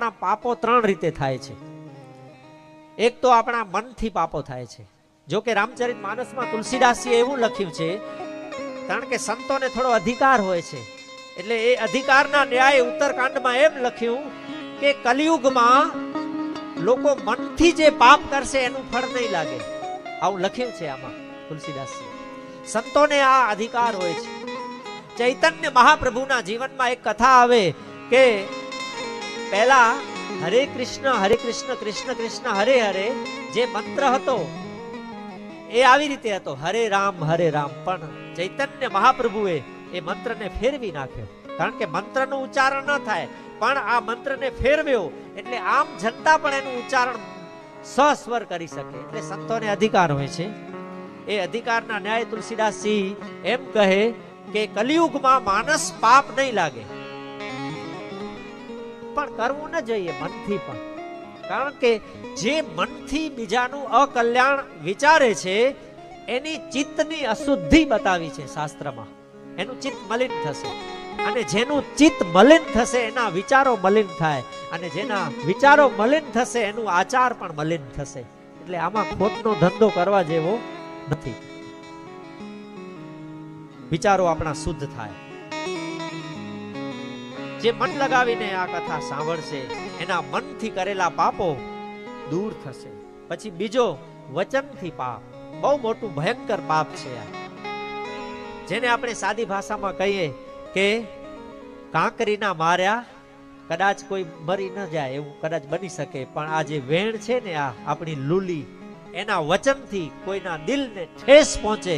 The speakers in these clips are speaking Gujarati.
આપણા પાપો ત્રણ રીતે થાય છે. એક તો આપણા મનથી પાપો થાય છે. જો કે રામચરિત માનસમાં તુલસીદાસજીએ એવું લખ્યું છે, કારણ કે સંતોને થોડો અધિકાર હોય છે, એટલે એ અધિકારના ન્યાય ઉત્તરકાંડમાં એમ લખ્યું કે કલિયુગમાં લોકો મનથી જે પાપ કરશે એનું ફળ નહીં લાગે. આવું લખ્યું છે આમાં તુલસીદાસજી. સંતોને આ અધિકાર હોય છે. ચૈતન્ય મહાપ્રભુના જીવનમાં એક કથા આવે કે પહેલા હરે કૃષ્ણ કૃષ્ણ કૃષ્ણ હરે હરે જે મંત્ર હતો એ આવી રીતે હતો, હરે રામ. પણ ચૈતન્ય મહાપ્રભુએ એ મંત્રને ફેરવી નાખ્યો, કારણ કે મંત્રનું ઉચ્ચારણ ન થાય, પણ આ મંત્રને ફેરવ્યો એટલે આમ જનતા પણ એનું ઉચ્ચારણ સસ્વર કરી શકે. એટલે સંતોને અધિકાર હોય છે. એ અધિકારના ન્યાય તુલસીદાસજી એમ કહે કે કલિયુગમાં માનસ પાપ નહીં લાગે, પણ કરવું ન જોઈએ મનથી પણ, કારણ કે જે મનથી બીજાનું અકલ્યાણ વિચારે છે એની ચિત્તની અશુદ્ધિ બતાવી છે શાસ્ત્રમાં. એનું ચિત્ત મલિન થશે, અને જેનું ચિત્ત મલિન થશે એના વિચારો મલિન થાય, અને જેના વિચારો મલિન થશે એનું આચાર પણ મલિન થશે. એટલે આમાં ખોટનો ધંધો કરવા જેવો નથી. વિચારો આપણા શુદ્ધ થાય. જે મન લગાવીને આ કથા સાંભળશે એના મનથી કરેલા પાપો દૂર થશે. પછી બીજો વચનથી પાપ, બહુ મોટું ભયંકર પાપ છે આ, જેને આપણે સાદી ભાષામાં કહીએ કે કાંકરીના માર્યા કદાચ કોઈ મરી ન જાય એવું કદાચ બની શકે, પણ આ જે વેણ છે ને, આ આપણી લૂલી, એના વચનથી કોઈના દિલને ઠેસ પહોંચે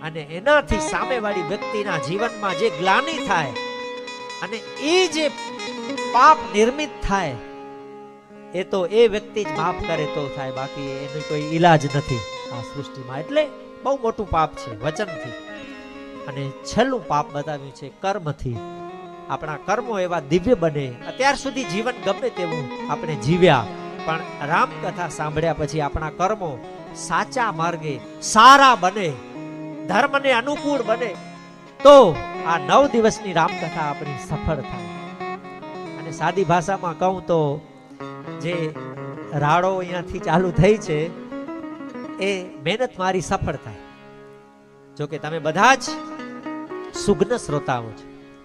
અને એનાથી સામેવાળી વ્યક્તિના જીવનમાં જે ગ્લાનિ થાય અને એ જે પાપ નિર્મિત થાય એ તો એ વ્યક્તિ જ માફ કરે તો થાય, બાકી એનો કોઈ ઈલાજ નથી આ સૃષ્ટિમાં. એટલે બહુ મોટું પાપ છે વચનથી. અને છેલ્લું પાપ બતાવ્યું છે કર્મથી. આપણા કર્મો એવા દિવ્ય બને. અત્યાર સુધી જીવન ગમે તેવું આપણે જીવ્યા, પણ રામ કથા સાંભળ્યા પછી આપણા કર્મો સાચા માર્ગે સારા બને, ધર્મને અનુકૂળ બને, તો આ 9 દિવસની રામકથા આપણી સફળ થાય. અને સાદી ભાષામાં કહું તો જે રાડો અહીંયાથી ચાલુ થઈ છે એ મહેનત મારી સફળ થાય. જો કે તમે બધા જ સુગ્ન શ્રોતાઓ છો,